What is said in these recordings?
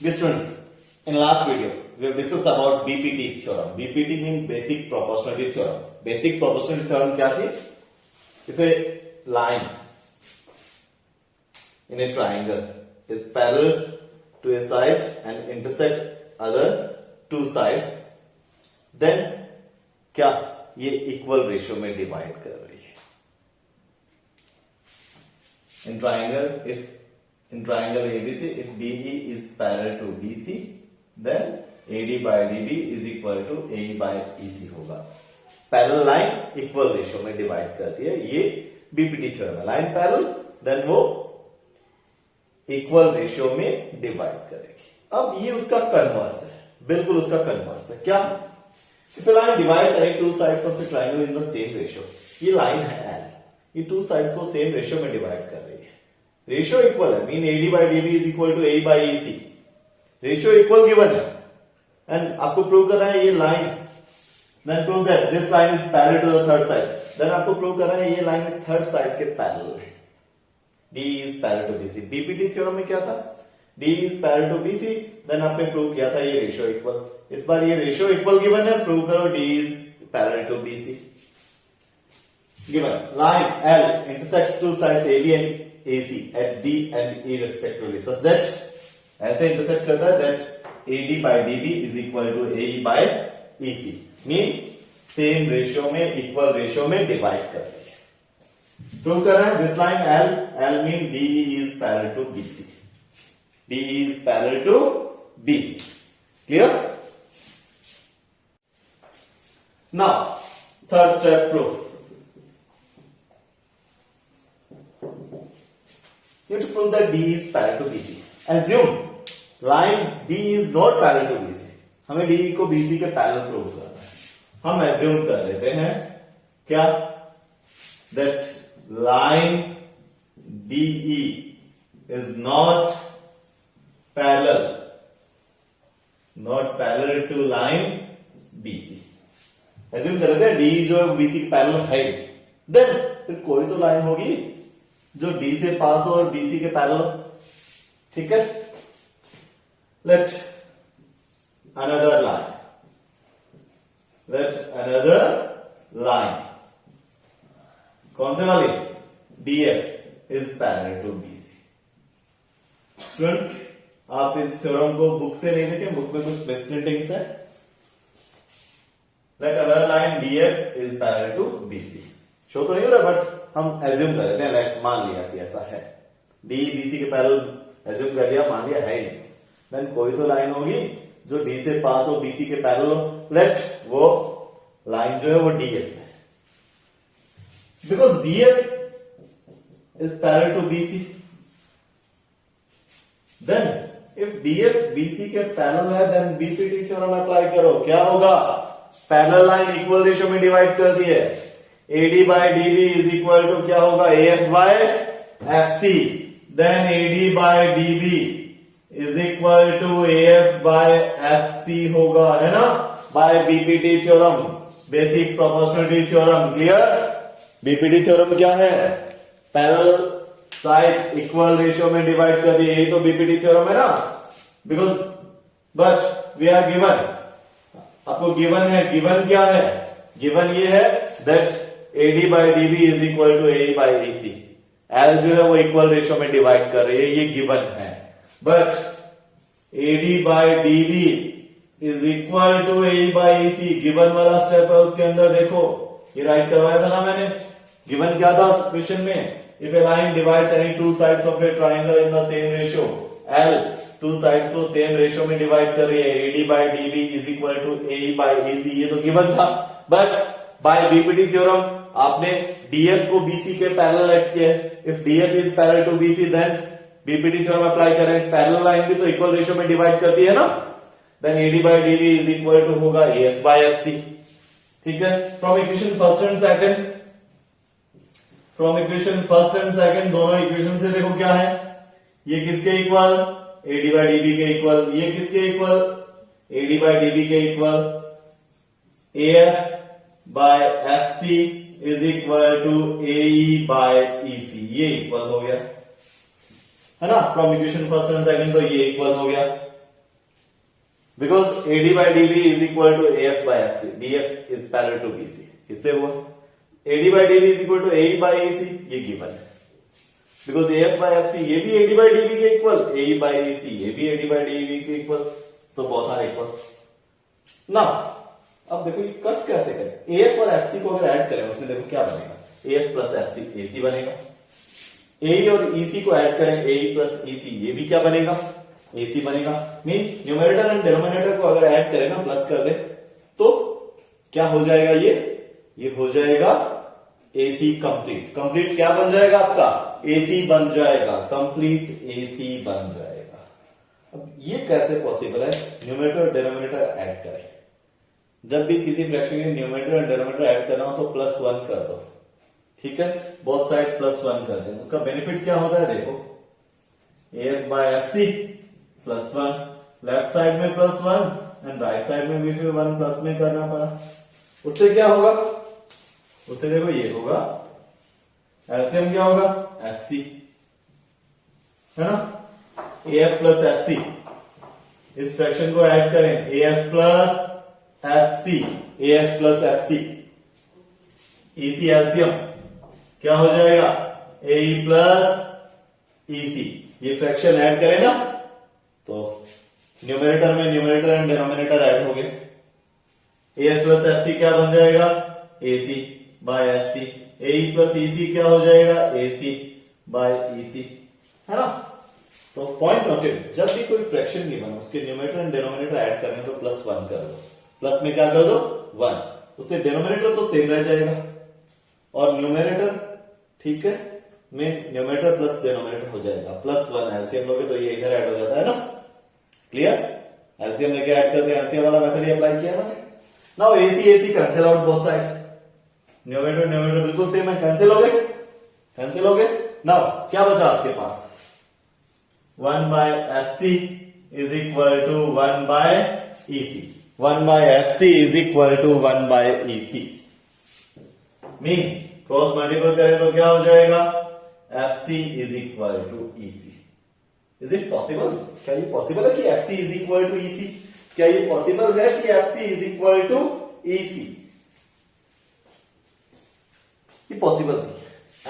Dear students, in last video, we have discussed about BPT theorem. BPT means basic proportionality theorem. Basic proportionality theorem क्या थी? If a line in a triangle is parallel to a side and intersect other two sides, then क्या ये equal ratio में divide कर रही है? In triangle ABC, if DE is parallel to BC, then AD by DB is equal to AE by EC होगा. Parallel line equal ratio में divide करती है, ये बीपीटी थ्योरम है. लाइन पैरेलल देन वो इक्वल रेशियो में divide करेगी. अब ये उसका कन्वर्स है, बिल्कुल उसका कन्वर्स है. क्या? If a line divides any two sides of the triangle in the same ratio, ये लाइन है एल, ये टू साइड्स को सेम रेशियो में डिवाइड कर रही है. रेशियो इक्वल है, mean AD by DB is equal to A by EC. Ratio equal given है एंड आपको प्रूव करना है ये लाइन, then prove that this line is parallel to the third side. Then आपको प्रूव करना है ये लाइन इस थर्ड साइड के पैरेलल है. D is parallel to BC. BPT theorem में क्या था? D is parallel to BC. Then आपने प्रूव किया था ये रेशियो इक्वल. इस बार ये रेशियो इक्वल गिवन है, प्रूव करो D is parallel to BC. Given line L intersects two sides AB and AC at D and E respectively, such that ऐसे इंटरसेक्ट करता है that AD by DB is equal to AE by EC. Mean same ratio में, equal ratio में divide कर रही है. Prove कर रहे हैं this line L mean DE is parallel to BC. DE is parallel to BC. Clear? Now third step proof. You have to prove that D is parallel to BC. Assume line D is not parallel to BC. हमें D को BC के parallel prove करना है. हम assume कर लेते हैं क्या? That line DE is not parallel to line BC. Assume कर लेते हैं D जो है BC के पैरेलल है. Then फिर कोई तो लाइन होगी जो डी से पास हो और बीसी के पैरेलल. ठीक है, लेट अनदर लाइन कौन से वाली? DF is parallel to BC. Students, आप इस थ्योरम को बुक से नहीं देखें, बुक में कुछ मिसप्रिंटिंग्स है. Let another line DF is parallel to BC. Show तो नहीं हो रहा, बट हम एज्यूम कर लेते हैं, मान लिया कि ऐसा है. डी बीसी के पैरेलल एज्यूम कर लिया, मान लिया है ही नहीं. देन कोई तो लाइन होगी जो डी से पास हो, बीसी के पैरेलल हो. लेट वो लाइन जो है वो डीएफ है, because DF is parallel to BC. Then if DF BC के पैरेलल है, देन बीपीटी थ्योरम अप्लाई करो. क्या होगा? पैरेलल लाइन इक्वल रेशियो में डिवाइड कर दी है. AD by DB is equal to क्या होगा? AF by FC. Then AD by DB is equal to AF by FC होगा, है ना? By BPT theorem, basic proportionality theorem. Clear? BPT theorem क्या है? पैरेलल साइड इक्वल रेशियो में divide कर दिए, यही तो BPT theorem है ना? Because but we are given, आपको गिवन है. गिवन क्या है? गिवन ये है that AD by DB is equal to AE by EC. L जो है वो इक्वल रेशियो में डिवाइड कर रही है, ये गिवन है. But AD by DB is equal to AE by EC. Given वाला स्टेप है, उसके अंदर देखो ये राइट करवाया था ना मैंने. गिवन क्या था क्वेश्चन में? If A line divides any two sides of A triangle in the same ratio, L to साइड्स को सेम रेशियो में डिवाइड कर रही है. AD by DB is equal to AE by EC. ये तो गिवन था. बट बाय बीपीटी थ्योरम आपने डीएफ को बीसी के पैरेलल रख किया है. If DF is parallel to BC, then BPT theorem apply करें. पैरेलल लाइन भी तो इक्वल रेशियो में डिवाइड करती है ना. Then AD by DB is equal to होगा एफ बाय एफसी. ठीक है, from equation first and second, दोनों इक्वेशन से देखो क्या है. ये किसके इक्वल? एडी बाय डीबी के इक्वल. ये किसके इक्वल? एडी बाय डीबी के equal. AF by FC is equal to AE by EC. ये इक्वल हो गया, है ना? From equation first and second तो ये इक्वल हो गया. Because AD by DB is equal to F by F C, DF is parallel to BC, इससे हुआ AD by DB is equal to A by A C, ये given है because F by F सी ये भी AD by DB के इक्वल, A by A C ये भी एडी बाई डीबी के इक्वल, सो बोथ आर इक्वल। ना अब देखो ये कट कैसे करें, एफ और एफ सी को अगर ऐड करें उसमें देखो क्या बनेगा, एफ प्लस एफ सी ए सी बनेगा, ए और ईसी को ऐड करें ए प्लस ईसी ये भी क्या बनेगा, एसी बनेगा। मीन न्यूमरेटर एंड डिनोमिनेटर को अगर ऐड करें ना, प्लस कर दे तो क्या हो जाएगा, ये हो जाएगा एसी कंप्लीट। कंप्लीट क्या बन जाएगा आपका, एसी बन जाएगा, कंप्लीट एसी बन जाएगा। अब ये कैसे पॉसिबल है, न्यूमरेटर और डिनोमिनेटर ऐड करें। जब भी किसी फ्रैक्शन के न्यूमरेटर और डिनोमिनेटर ऐड करना हो तो +1 कर दो, ठीक है, बोथ साइड +1 कर दें। उसका बेनिफिट क्या होता है देखो, F by F C +1, left side में +1 एंड राइट साइड में भी फिर 1 प्लस में करना पड़ा। उससे क्या होगा, उससे देखो ये होगा, एलसीएम क्या होगा, एफ सी है ना, एफ प्लस एफ सी। इस फ्रैक्शन को ऐड करें, F plus F C, F plus F C, EC LCM क्या हो जाएगा, ए प्लस ईसी। ये फ्रैक्शन ऐड करें ना तो न्यूमरेटर में न्यूमरेटर एंड डिनोमिनेटर ऐड हो गए, एफ प्लस एफ सी क्या बन जाएगा, एसी बाय एफ सी, ए प्लस ईसी क्या हो जाएगा, एसी बाय ईसी, है ना। तो पॉइंट नोटेड, जब भी कोई फ्रैक्शन गिवन उसके न्यूमरेटर एंड डिनोमिनेटर ऐड करने तो +1 कर दो, प्लस में क्या कर दो 1, उससे डिनोमिनेटर तो सेम रह जाएगा और न्यूमरेटर, ठीक है, में न्यूमरेटर प्लस डिनोमिनेटर हो जाएगा, +1 एलसीएम लोगे तो ये इधर ऐड हो जाता है ना, क्लियर। एलसीएम लेके ऐड करते हैं, एलसीएम वाला मेथड ही अप्लाई किया मैंने। Now AC AC cancel out both side, numerator numerator बिल्कुल सेम है, कैंसिल हो गए, कैंसिल हो गए। नाउ क्या बचा आपके पास, 1 by F C is equal to 1 by EC, 1 by F C is equal to 1 by EC. Mean cross multiple करें तो क्या हो जाएगा, F C is equal to EC. Is it possible, क्या ये पॉसिबल है कि F C is equal to EC, क्या ये पॉसिबल है कि F C is equal to EC, ये पॉसिबल नहीं है।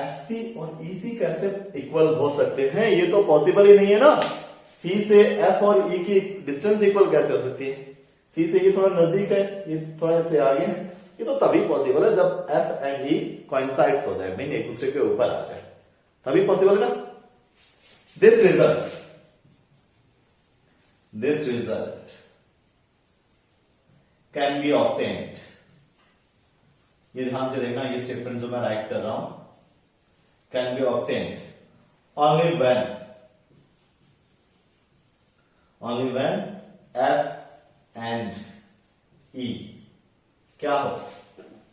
एफ सी और ईसी कैसे इक्वल हो सकते हैं, ये तो पॉसिबल ही नहीं है ना। सी से एफ और ई की डिस्टेंस इक्वल कैसे हो सकती है, सी से ये थोड़ा नजदीक है, ये थोड़ा इससे आगे है, ये तो तभी पॉसिबल है जब एफ एंड ई कोइंसाइड्स हो जाए, मीन एक दूसरे के ऊपर आ जाए, तभी पॉसिबल ना। This result can be obtained, ये ध्यान से देखना, ये स्टेटमेंट जो मैं राइट कर रहा हूं, can be obtained only when F and E क्या हो,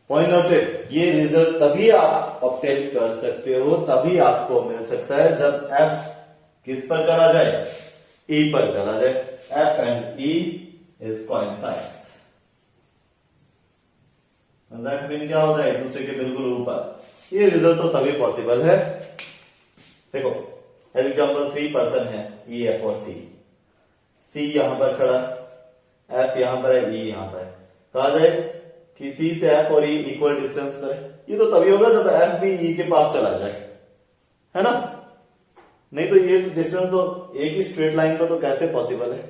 पॉइंट नोटेड। ये रिजल्ट तभी आप ऑब्टेन कर सकते हो, तभी आपको मिल सकता है जब एफ किस पर चला जाए, ई पर चला जाए, F and E is coincide, mean क्या होता है, एक दूसरे के बिल्कुल ऊपर। ये रिजल्ट तो तभी पॉसिबल है, देखो एग्जाम्पल 3 पर्सन है, ई एफ और सी, सी यहां पर खड़ा, एफ यहां पर है, ई यहां पर है, कहा जाए कि सी से एफ और ई इक्वल डिस्टेंस करें, ये तो तभी होगा जब एफ भी ई के पास चला जाए, है ना। नहीं तो ये डिस्टेंस तो एक ही स्ट्रेट लाइन का तो कैसे पॉसिबल है,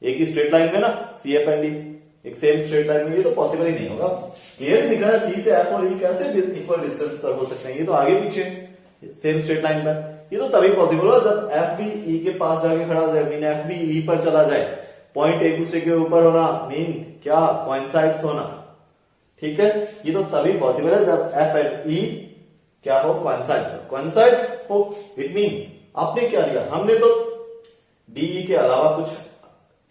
एक ही स्ट्रेट लाइन में ना, सी एफ एंड ई एक सेम स्ट्रेट लाइन में, ये तो पॉसिबल ही नहीं होगा। क्लियर दिख रहा है, सी से एफ और ई कैसे इक्वल डिस्टेंस पर हो सकते हैं, ये तो आगे पीछे सेम स्ट्रेट लाइन पर, ये तो तभी पॉसिबल होगा जब एफ भी ई के पास जाके खड़ा हो जाए, मीन एफ भी ई पर चला जाए, पॉइंट एक दूसरे के ऊपर होना, मीन क्या, कोइंसाइड्स होना, ठीक है। ये तो तभी पॉसिबल है जब एफ एंड ई क्या हो, कोइंसाइड्स हो। इट मीन आपने क्या लिया, हमने तो डीई के अलावा कुछ,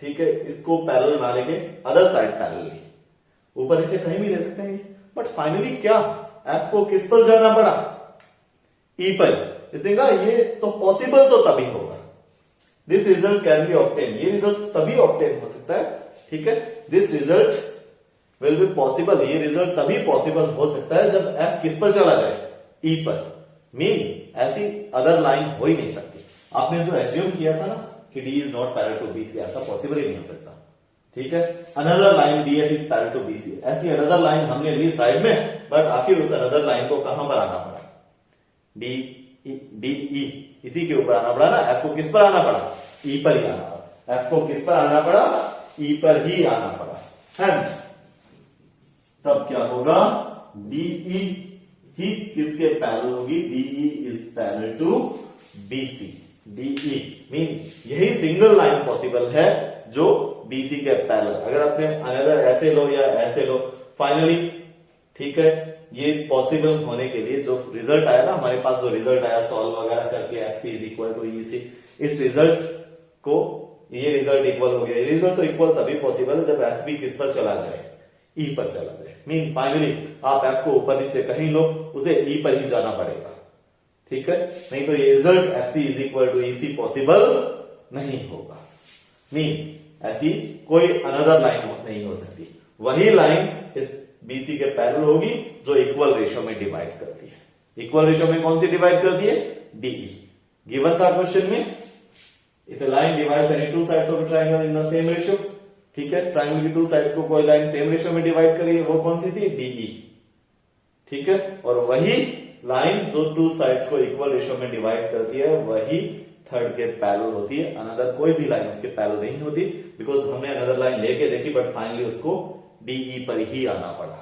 ठीक है, इसको पैरेलल ना लेके अदर साइड पैरेलल ली, ऊपर नीचे कहीं भी ले सकते हैं, बट फाइनली क्या, एफ को किस पर जाना पड़ा, ई पर, इसने कहा ये तो पॉसिबल तो तभी होगा। This result can be obtain, ये रिजल्ट तभी ऑब्टेन हो सकता है, ठीक है। This result will be possible, ये रिजल्ट तभी पॉसिबल हो सकता है जब एफ किस पर चला जाए, ई पर, मीन ऐसी अदर लाइन हो ही नहीं सकती। आपने जो एज्यूम किया था ना कि D is not parallel to B C, ऐसा पॉसिबल ही नहीं हो सकता, ठीक है। Another line DF is parallel to BC, ऐसी अनदर लाइन हमने ली साइड में, बट आखिर उस अनदर लाइन को कहां पर आना पड़ा, DE, इसी के ऊपर आना पड़ा ना। F को किस पर आना पड़ा, E पर ही आना पड़ा। F को किस पर आना पड़ा, E पर ही आना पड़ा। Hence, तब क्या होगा, DE ही किसके पैरेलल होगी, DE is parallel to BC। DE mean यही सिंगल लाइन पॉसिबल है जो BC के पैरेलल। अगर आपने अनदर ऐसे लो या ऐसे लो, फाइनली ठीक है, ये पॉसिबल होने के लिए जो रिजल्ट आया ना हमारे पास, जो रिजल्ट आया सॉल्व वगैरह करके FC is equal to EC, इस रिजल्ट को, ये रिजल्ट इक्वल हो गया। ये रिजल्ट तो इक्वल तभी पॉसिबल है जब F भी किस पर चला जाए, E पर चला जाए। मीन फाइनली आप F को ऊपर नीचे कहीं लो, उसे E पर ही जाना पड़ेगा, ठीक है। नहीं तो ये result FC is equal to EC possible नहीं होगा। मीन ऐसी कोई अनदर लाइन नहीं हो सकती, वही लाइन इस BC के पैरेलल होगी जो इक्वल रेशियो में डिवाइड करती है। इक्वल रेशियो में कौन सी डिवाइड करती है, DE। गिवन था क्वेश्चन में, if A line divides any two sides of A triangle in the same ratio, ठीक है, ट्रायंगल की टू साइड्स को कोई लाइन सेम रेशियो में डिवाइड करिए, वो कौन सी थी, DE, ठीक है। और वही लाइन जो टू साइड्स को इक्वल रेशियो में डिवाइड करती है, वही थर्ड के पैरेलल होती है। अनदर कोई भी लाइन उसके पैरेलल नहीं होती, बिकॉज हमने अनदर लाइन लेके देखी, बट फाइनली उसको DE पर ही आना पड़ा।